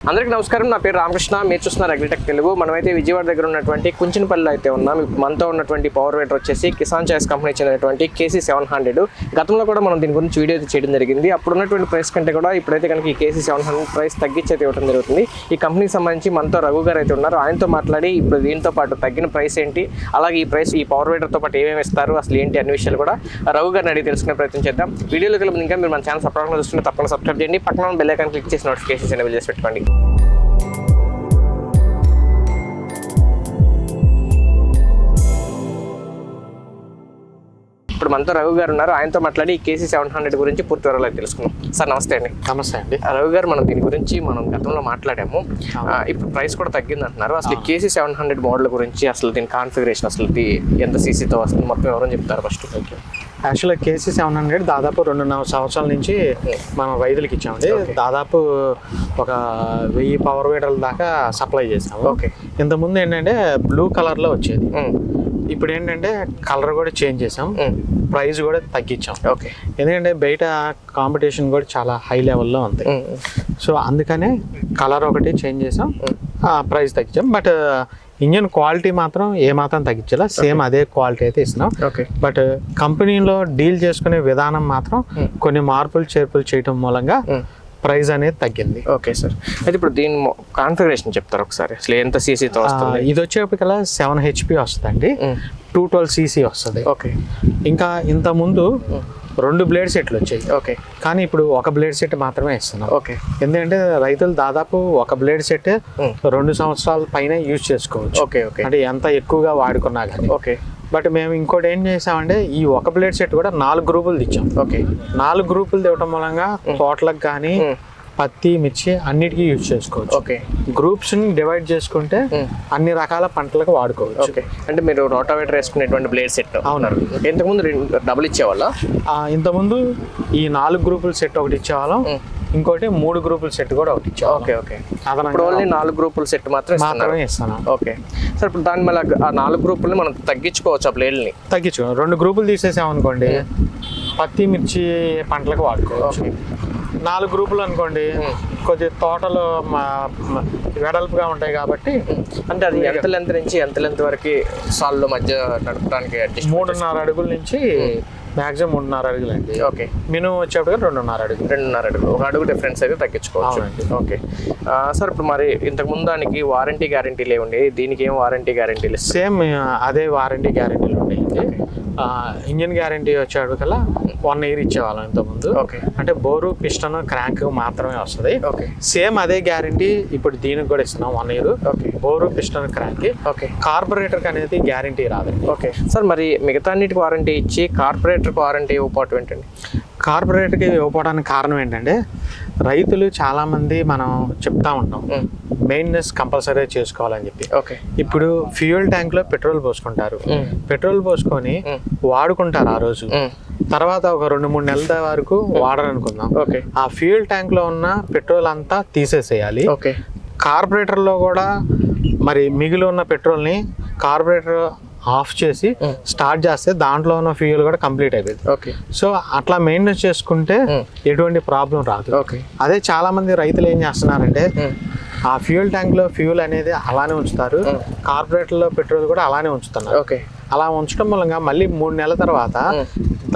అందరికీ నమస్కారం. నా పేరు రామకృష్ణ. మీరు చూస్తున్నారు అగ్రిటెక్ తెలుగు. మనమైతే విజయవాడ దగ్గర ఉన్నటువంటి కుంచినపల్లిలో అయితే ఉన్నాం. మనతో ఉన్నటువంటి పవర్ వేటర్ వచ్చేసి కిసాన్ చాయిస్ కంపెనీ చెందినటువంటి KC 700. గతంలో కూడా మనం దీని గురించి వీడియో చేయడం జరిగింది. అప్పుడు ఉన్నటువంటి ప్రైస్ కంటే కూడా ఇప్పుడైతే కనుక ఈ KC 700 ప్రైస్ తగ్గించి అయితే ఇవ్వడం జరుగుతుంది. ఈ కంపెనీకి సంబంధించి మనతో రఘు గారు అయితే ఉన్నారు. ఆయనతో మాట్లాడి ఇప్పుడు దీంతో పాటు తగ్గిన ప్రైస్ ఏంటి, అలాగే ఈ ప్రైస్ ఈ పవర్ వేటర్తో పాటు ఏమేమి ఇస్తారు, అసలు ఏంటి అన్ని విషయాలు కూడా రఘు గారిని అడిగి తెలుసుకునే ప్రయత్నం చేద్దాం. వీడియోలోకి వెళ్ళి ఇంకా మీరు మన ఛానల్ సబ్స్క్రైబ్ చూస్తుంటే తప్పకుండా సబ్స్క్రైబ్ చేయండి. పక్కన బెల్ ఐకాన్ క్లిక్ చేసి నోటిఫికేషన్స్ ఎనేబుల్ చేసి పెట్టుకోండి. ఇప్పుడు మనతో రఘు గారు ఉన్నారు. ఆయనతో మాట్లాడి KC 700 గురించి పూర్తి వివరాలు తెలుసుకున్నాం. సార్ నమస్తే అండి. నమస్తే అండి. రఘు గారు, మనం దీని గురించి గతంలో మాట్లాడాము. ఇప్పుడు ప్రైస్ కూడా తగ్గింది అంటున్నారు. అసలు KC 700 మోడల్ గురించి, అసలు దీని కాన్ఫిగరేషన్, అసలు ఎంత CCతో వస్తుంది, మొత్తం ఎవరని చెప్తారు ఫస్ట్? యాక్చువల్గా KC 700 దాదాపు 2.5 సంవత్సరాల నుంచి మనం రైతులకి ఇచ్చామండి. దాదాపు ఒక 1000 పవర్ వేటర్ల దాకా సప్లై చేసాము. ఓకే. ఇంతకుముందు ఏంటంటే బ్లూ కలర్లో వచ్చేది. ఇప్పుడు ఏంటంటే కలర్ కూడా చేంజ్ చేసాం, ప్రైస్ కూడా తగ్గించాం. ఓకే. ఎందుకంటే బయట కాంపిటీషన్ కూడా చాలా హై లెవెల్లో ఉంది. సో అందుకనే కలర్ ఒకటి చేంజ్ చేసాం, ప్రైస్ తగ్గించాం. బట్ ఇంజన్ క్వాలిటీ మాత్రం ఏమాత్రం తగ్గించాల, సేమ్ అదే క్వాలిటీ అయితే ఇస్తున్నాం. ఓకే. బట్ కంపెనీలో డీల్ చేసుకునే విధానం మాత్రం కొన్ని మార్పులు చేర్పులు చేయటం మూలంగా ప్రైస్ అనేది తగ్గింది. Okay sir. అయితే ఇప్పుడు దీని కాన్ఫిగరేషన్ చెప్తారు ఒకసారి, అసలు ఎంత CCతో వస్తుంది? ఇది వచ్చేప్పటికల్లా 7 HP వస్తుందండి, 212 cc వస్తుంది. ఓకే. ఇంకా ఇంత ముందు 2 బ్లేడ్ సెట్లు వచ్చాయి. ఓకే. కానీ ఇప్పుడు ఒక బ్లేడ్ సెట్ మాత్రమే ఇస్తున్నాం. ఓకే. ఎందుకంటే రైతులు దాదాపు ఒక బ్లేడ్ సెట్ 2 సంవత్సరాల పైన యూజ్ చేసుకోవచ్చు. ఓకే. ఓకే. అంటే ఎంత ఎక్కువగా వాడుకున్నా కానీ. ఓకే. బట్ మేము ఇంకోటి ఏం చేసామంటే ఈ ఒక బ్లేడ్ సెట్ కూడా 4 గ్రూపులు తెచ్చాం. ఓకే. 4 గ్రూపులు తేవటం మూలంగా తోటలకు కానీ పత్తి, మిర్చి అన్నిటికీ యూజ్ చేసుకోవచ్చు. ఓకే. గ్రూప్స్ ని డివైడ్ చేసుకుంటే అన్ని రకాల పంటలకు వాడుకోవచ్చు. ఓకే. అంటే మీరు రోటావేటర్ వేసుకునేటువంటి బ్లేడ్ సెట్? అవును. ఇంతకుముందు డబుల్ ఇచ్చేవాళ్ళ? ఇంతకుముందు ఈ 4 గ్రూపుల సెట్ ఒకటి ఇచ్చేవాళ్ళం, ఇంకోటి 3 గ్రూపుల సెట్ కూడా ఒకటి ఇచ్చాం. ఓకే. ఓకే. ఇప్పుడు ఓన్లీ 4 గ్రూపుల సెట్ మాత్రమే ఇస్తున్నాం. Okay sir. ఇప్పుడు దాని మళ్ళీ ఆ 4 గ్రూపుల్ని మనం తగ్గించుకోవచ్చు, ఆ బ్లేడ్ని తగ్గించుకో. 2 గ్రూపులు తీసేసామనుకోండి, పత్తి, మిర్చి పంటలకు వాడుకోవచ్చు. 4 గ్రూపులు అనుకోండి, కొద్ది తోటలు వెడల్పుగా ఉంటాయి కాబట్టి. అంటే అది ఎంత లెంత్ నుంచి ఎంత లెంత్ వరకు సాల్లో మధ్య నడపడానికి? 3.5 అడుగుల నుంచి మ్యాక్సిమం 3.5 అడుగులు అండి. ఓకే. మినిమం వచ్చేప్పటికి 2.5 అడుగులు. 2.5 అడుగులు, 1 అడుగు డిఫరెన్స్ అయితే తగ్గించుకోవచ్చు. Okay sir. ఇప్పుడు మరి ఇంతకు ముందు దానికి వారంటీ గ్యారంటీలు ఏముండే, దీనికి ఏం వారంటీ గ్యారంటీలు? సేమ్ అదే వారంటీ గ్యారంటీలు ఉంటాయి. ఇంజిన్ గ్యారంటీ వచ్చేటికల్లా 1 year ఇచ్చేవాళ్ళం ఇంతకుముందు. ఓకే. అంటే బోరు, పిస్టన్, క్రాంక్ మాత్రమే వస్తుంది. ఓకే. సేమ్ అదే గ్యారంటీ ఇప్పుడు దీనికి కూడా ఇస్తున్నాం, 1 year. Okay. Bore, piston, crank. Okay. కార్పొరేటర్కి అనేది గ్యారంటీ రాదండి. Okay sir. మరి మిగతా అన్నిటికి వారంటీ ఇచ్చి కార్పొరేటర్కి వారంటీ ఇవ్వకపోవటం ఏంటండి? కార్పొరేటర్కి ఇవ్వకపోవడానికి కారణం ఏంటంటే రైతులు చాలామంది మనం చెప్తా ఉంటాం మెయింటెనెన్స్ కంపల్సరీ చేసుకోవాలని చెప్పి. ఓకే. ఇప్పుడు ఫ్యూయల్ ట్యాంక్లో పెట్రోల్ పోసుకుంటారు, పెట్రోల్ పోసుకొని వాడుకుంటారు ఆ రోజు. తర్వాత ఒక 2-3 నెలల వరకు వాడరనుకుందాం. ఓకే. ఆ ఫ్యూయల్ ట్యాంక్లో ఉన్న పెట్రోల్ అంతా తీసేసేయాలి. ఓకే. కార్పొరేటర్లో కూడా మరి మిగిలి ఉన్న పెట్రోల్ని కార్పొరేటర్ ఆఫ్ చేసి స్టార్ట్ చేస్తే దాంట్లో ఉన్న ఫ్యూయల్ కూడా కంప్లీట్ అయిపోయింది. ఓకే. సో అట్లా మెయింటెనెన్స్ చేసుకుంటే ఎటువంటి ప్రాబ్లం రాదు. ఓకే. అదే చాలా మంది రైతులు ఏం చేస్తున్నారంటే ఆ ఫ్యూయల్ ట్యాంక్ లో ఫ్యూయల్ అనేది అలానే ఉంచుతారు, కార్పొరేటర్ లో పెట్రోల్ కూడా అలానే ఉంచుతున్నారు. ఓకే. అలా ఉంచడం మూలంగా మళ్ళీ 3 నెలల తర్వాత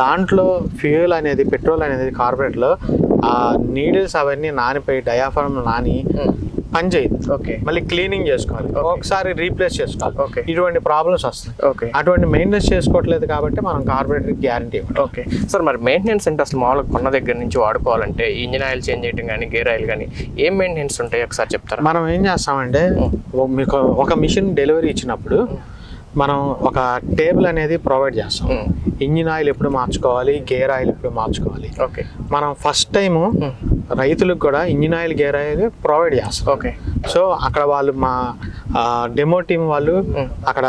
దాంట్లో ఫ్యూయల్ అనేది, పెట్రోల్ అనేది కార్పొరేటర్ లో ఆ నీడిల్స్ అవన్నీ నానిపోయి డయాఫ్రామ్ నాని పని చేయదు. ఓకే. మళ్ళీ క్లీనింగ్ చేసుకోవాలి, ఒకసారి రీప్లేస్ చేసుకోవాలి. ఓకే. ఇటువంటి ప్రాబ్లమ్స్ వస్తాయి. ఓకే. అటువంటి మెయింటెనెన్స్ చేసుకోవట్లేదు కాబట్టి మనం కార్పొరేటర్ గ్యారంటీ ఇవ్వాలి. Okay sir. మరి మెయింటెనెన్స్ అంటే అసలు మామూలుగా కొన్న దగ్గర నుంచి వాడుకోవాలంటే ఇంజిన్ ఆయిల్ చేంజ్ చేయడం కానీ, గేర్ ఆయిల్ కానీ ఏం మెయింటెనెన్స్ ఉంటాయి ఒకసారి చెప్తారా? మనం ఏం చేస్తామంటే మీకు ఒక మిషన్ డెలివరీ ఇచ్చినప్పుడు మనం ఒక టేబుల్ అనేది ప్రొవైడ్ చేస్తాం. ఇంజిన్ ఆయిల్ ఎప్పుడు మార్చుకోవాలి, గేర్ ఆయిల్ ఎప్పుడు మార్చుకోవాలి. ఓకే. మనం ఫస్ట్ టైము రైతులకు కూడా engine oil, gear oil provide చేస్తాం. ఓకే. సో అక్కడ వాళ్ళు మా డెమో టీం వాళ్ళు అక్కడ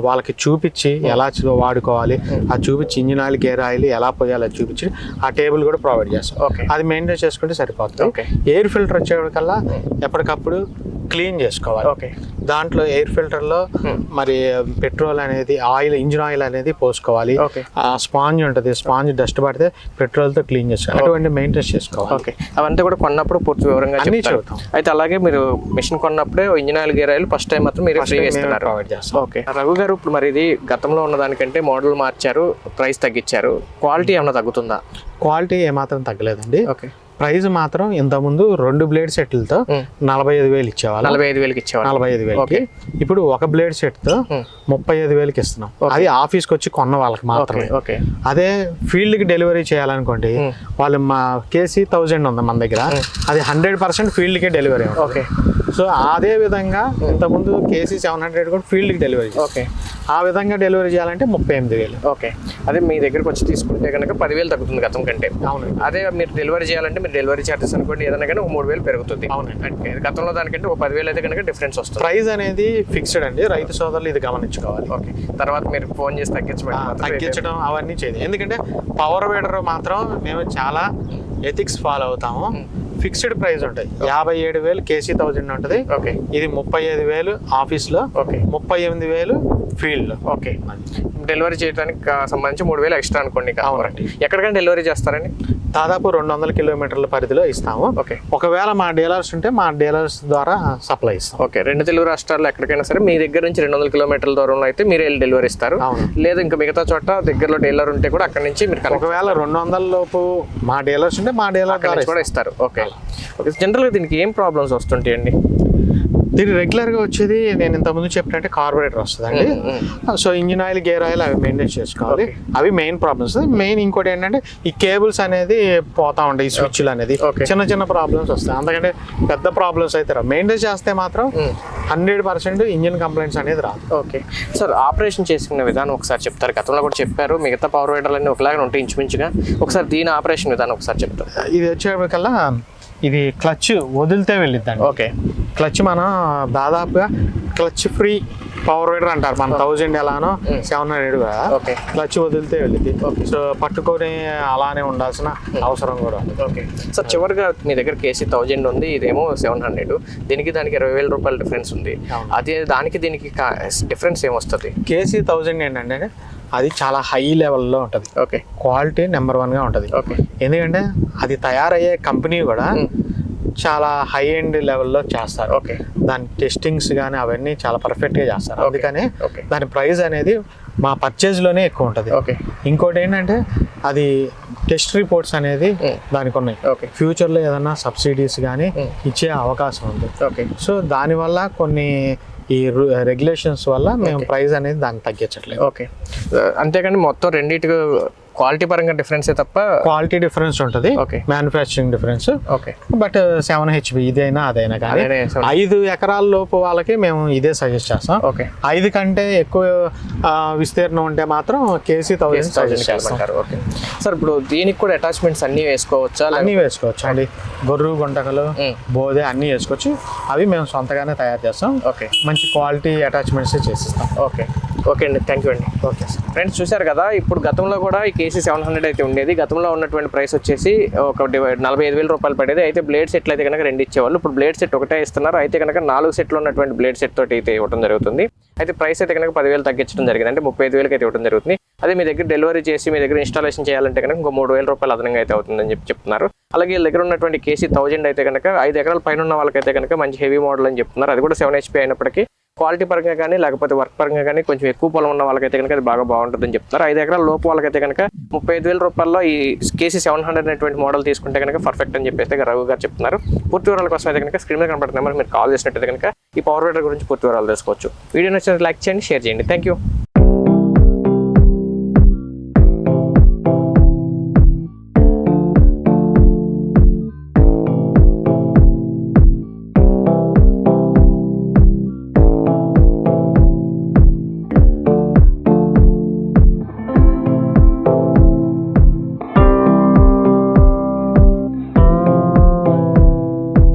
వాళ్ళకి చూపించి ఎలా వాడుకోవాలి, అది చూపించి ఇంజిన్ ఆయిల్, గేర్ ఆయిల్ ఎలా పోయాలో చూపించి ఆ టేబుల్ కూడా ప్రొవైడ్ చేస్తాం. ఓకే. అది మెయింటైన్ చేసుకుంటే సరిపోతుంది. ఓకే. ఎయిర్ ఫిల్టర్ వచ్చేకల్లా ఎప్పటికప్పుడు క్లీన్ చేసుకోవాలి. ఓకే. దాంట్లో ఎయిర్ ఫిల్టర్లో మరి పెట్రోల్ అనేది ఆయిల్, ఇంజిన్ ఆయిల్ అనేది పోసుకోవాలి. ఓకే. స్పాంజ్ ఉంటుంది, స్పాంజ్ డస్ట్ పడితే పెట్రోల్తో క్లీన్ చేసుకోవాలి. అటువంటి మెయింటెన్స్ చేసుకోవాలి. ఓకే. అవంతా కూడా కొన్నప్పుడు పూర్తి వివరంగా అన్ని చెప్తారు. చెబుతాం. అయితే అలాగే మీరు మిషన్ కొన్నప్పుడే engine oil, gear oil first time మాత్రం మీరు ఫ్రీగా ఇస్తున్నారు. ప్రొవైడ్ చేస్తాం. ఓకే. రఘు గారు, ఇప్పుడు మరి ఇది గతంలో ఉన్న దానికంటే మోడల్ మార్చారు, ప్రైస్ తగ్గించారు, క్వాలిటీ ఏమైనా తగ్గుతుందా? క్వాలిటీ ఏమాత్రం తగ్గలేదండి. ఓకే. ప్రైస్ మాత్రం ఇంతకుముందు 2 బ్లేడ్ సెట్లతో 45,000 ఇచ్చేవాళ్ళు. 45,000కి ఇచ్చేవాళ్ళు. 45,000కి ఇప్పుడు ఒక బ్లేడ్ సెట్ తో 35,000కి ఇస్తున్నాం. అది ఆఫీస్కి వచ్చి కొన్న వాళ్ళకి మాత్రమే. ఓకే. అదే ఫీల్డ్ కి డెలివరీ చేయాలనుకోండి, వాళ్ళు మా కేసీ 1000 ఉంది మన దగ్గర, అది 100% ఫీల్డ్ కి డెలివరీ. ఓకే. సో అదే విధంగా ఇంతకుముందు కేసీ 700 కూడా ఫీల్డ్ కి డెలివరీ. ఓకే. ఆ విధంగా డెలివరీ చేయాలంటే 38,000. ఓకే. అదే మీ దగ్గరకు వచ్చి తీసుకుంటే కనుక 10,000 తగ్గుతుంది గతం కంటే. అవును. అదే మీరు డెలివరీ చేయాలంటే మీరు డెలివరీ చార్జెస్ అనుకోండి ఏదైనా కానీ 3,000 పెరుగుతుంది. అవునండి. గతంలో దానికంటే 10,000 అయితే కనుక డిఫరెన్స్ వస్తుంది. ప్రైస్ అనేది ఫిక్స్డ్ అండి, రైతు సోదరులు ఇది గమనించుకోవాలి. ఓకే. తర్వాత మీరు ఫోన్ చేసి తగ్గించడం అవన్నీ చేయదు. ఎందుకంటే పవర్ వీడర్ మాత్రం మేము చాలా ఎథిక్స్ ఫాలో అవుతాము. ఫిక్స్డ్ ప్రైస్ ఉంటాయి. 57,000 కేసీ 1000 ఉంటుంది. ఓకే. ఇది 35,000 ఆఫీస్లో. ఓకే. 38,000 ఫీల్డ్లో. ఓకే. డెలివరీ చేయడానికి సంబంధించి 3,000 ఎక్స్ట్రా అనుకోండి. అవునండి. ఎక్కడికైనా డెలివరీ చేస్తారండి? దాదాపు 200 కిలోమీటర్ల పరిధిలో ఇస్తాము. ఓకే. ఒకవేళ మా డీలర్స్ ఉంటే మా డీలర్స్ ద్వారా సప్లై ఇస్తాం. ఓకే. 2 తెలుగు రాష్ట్రాల్లో ఎక్కడికైనా సరే మీ దగ్గర నుంచి 200 కిలోమీటర్ల దూరంలో అయితే మీరే వెళ్ళి డెలివరీ ఇస్తారు. అవును. లేదు ఇంకా మిగతా చోట దగ్గరలో డీలర్ ఉంటే కూడా అక్కడ నుంచి మీరు ఒకవేళ 200 లోపు మా డీలర్స్ ఉంటే మా డీలర్ ద్వారా కూడా ఇస్తారు. ఓకే. ఓకే. జనరల్గా దీనికి ఏం ప్రాబ్లమ్స్ వస్తుంటాయండి? దీనికి రెగ్యులర్గా వచ్చేది నేను ఇంతకుముందు చెప్పినట్టే కార్బొరేటర్ వస్తుందండి. So engine oil, gear oil అవి మెయింటైన్ చేసుకోవాలి. అవి మెయిన్ ప్రాబ్లమ్స్. మెయిన్ ఇంకోటి ఏంటంటే ఈ కేబుల్స్ అనేది పోతా ఉంటాయి, ఈ స్విచ్లు అనేది చిన్న చిన్న ప్రాబ్లమ్స్ వస్తాయి. అందుకంటే పెద్ద ప్రాబ్లమ్స్ అయితే రావు. మెయింటైన్ చేస్తే మాత్రం 100% ఇంజిన్ కంప్లైంట్స్ అనేది రాదు. ఓకే. సార్, ఆపరేషన్ చేసుకునే విధానం ఒకసారి చెప్తారు? గతంలో కూడా చెప్పారు, మిగతా పవర్ వీడర్లన్నీ ఒకలాగా ఉంటాయి ఇంచుమించుగా. ఒకసారి దీని ఆపరేషన్ విధానం ఒకసారి చెప్తారు? ఇది వచ్చేకల్లా ఇది క్లచ్ వదిలితే వెళ్ళిద్దండి. ఓకే. క్లచ్ మనం దాదాపుగా క్లచ్ ఫ్రీ పవర్ వీడర్ అంటారు. మన 1000 ఎలానో 700 కూడా క్లచ్ వదిలితే వెళ్ళింది. సో పట్టుకొని అలానే ఉండాల్సిన అవసరం కూడా ఉంది. ఓకే. సార్, చివరిగా మీ దగ్గర కేసీ 1000 ఉంది, ఇదేమో 700. దీనికి 20,000 రూపాయల డిఫరెన్స్ ఉంది. అదే దానికి దీనికి డిఫరెన్స్ ఏమొస్తుంది? కేసీ 1000 ఏంటంటే అది చాలా హై లెవెల్లో ఉంటుంది. ఓకే. క్వాలిటీ నెంబర్ 1గా ఉంటుంది. ఓకే. ఎందుకంటే అది తయారయ్యే కంపెనీ కూడా చాలా హై ఎండ్ లెవెల్లో చేస్తారు. ఓకే. దాని టెస్టింగ్స్ కానీ అవన్నీ చాలా పర్ఫెక్ట్గా చేస్తారు. అందుకని ఓకే. దాని ప్రైస్ అనేది మా పర్చేజ్లోనే ఎక్కువ ఉంటుంది. ఓకే. ఇంకోటి ఏంటంటే అది టెస్ట్ రిపోర్ట్స్ అనేది దానికి ఉన్నాయి. ఓకే. ఫ్యూచర్లో ఏదైనా సబ్సిడీస్ కానీ ఇచ్చే అవకాశం ఉంది. ఓకే. సో దానివల్ల కొన్ని ఈ రెగ్యులేషన్స్ వల్ల మేము ప్రైస్ అనేది దాన్ని తగ్గించట్లేదు. ఓకే. అంతేకాని మొత్తం రెండింటికి క్వాలిటీ పరంగా డిఫరెన్సే తప్ప క్వాలిటీ డిఫరెన్స్ ఉంటుంది. Okay. Manufacturing difference. Okay. But 7 HP ఇదైనా అదైనా కానీ 5 ఎకరాల లోపు వాళ్ళకి మేము ఇదే సజెస్ట్ చేస్తాం. ఓకే. 5 కంటే ఎక్కువ విస్తీర్ణం ఉంటే మాత్రం కేసీ 1000 సజెస్ట్ చేస్తాం. ఓకే. సార్, ఇప్పుడు దీనికి కూడా అటాచ్మెంట్స్ అన్ని వేసుకోవచ్చా? అన్నీ వేసుకోవచ్చు అండి. గొర్రు, గుంటకలు, బోధే అన్నీ వేసుకోవచ్చు. అవి మేము సొంతగానే తయారు చేస్తాం. ఓకే. మంచి క్వాలిటీ అటాచ్మెంట్స్ చేసిస్తాం. ఓకే. ఓకే అండి, థ్యాంక్ యూ అండి. Okay sir. ఫ్రెండ్స్, చూశారు కదా, ఇప్పుడు గతంలో కూడా ఈ కేసీ 700 అయితే ఉండేది. గతంలో ఉన్నటువంటి ప్రైస్ వచ్చేసి ఒక 45,000 రూపాయలు పడేది. అయితే బ్లేడ్ సెట్లు అయితే కనుక 2 ఇచ్చేవాళ్ళు. ఇప్పుడు బ్లేడ్ సెట్ ఒకటే ఇస్తున్నారు. అయితే కనుక 4 సెట్లు ఉన్నటువంటి బ్లేడ్ సెట్ తోటి అయితే ఇవ్వడం జరుగుతుంది. అయితే ప్రైస్ అయితే కనుక 10,000 తగ్గించడం జరిగింది. అంటే 35,000 అయితే ఇవ్వడం జరుగుతుంది. అదే మీ దగ్గర డెలివరీ చేసి మీ దగ్గర ఇన్స్టాలేషన్ చేయాలంటే కనుక ఇంకో 3,000 రూపాయలు అదనంగా అయితే అవుతుందని చెప్తున్నారు. అలాగే వీళ్ళ దగ్గర ఉన్నటువంటి కేసీ 1000 అయితే కనుక 5 ఎకరాల పైన ఉన్న వాళ్ళకైతే కనుక మంచి హెవీ మోడల్ అని చెప్తున్నారు. అది కూడా 7 HP అయినప్పటికీ క్వాలిటీ పరంగా కానీ లేకపోతే వర్క్ పరంగా కానీ కొంచెం ఎక్కువ పొలం ఉన్న వాళ్ళకైతే కనుక అది బాగా బాగుంటుందని చెప్తున్నారు. 5 ఎకరాల లోపు వాళ్ళకైతే కనుక 35,000 రూపాయల్లో ఈ కేసీ 700 అనేటువంటి మోడల్ తీసుకుంటే కనుక పర్ఫెక్ట్ అని చెప్పేసి రఘు గారు చెప్తున్నారు. పూర్తి వివరాల కోసం అయితే కనుక స్క్రీన్ మీద కనబడుతున్న నెంబర్కి మీరు కాల్ చేసినట్టయితే కనుక ఈ పవర్ వీడర్ గురించి పూర్తి వివరాలు తెలుసుకోవచ్చు. వీడియో నచ్చినట్లయితే లైక్ చేయండి, షేర్ చేయండి. Thank you.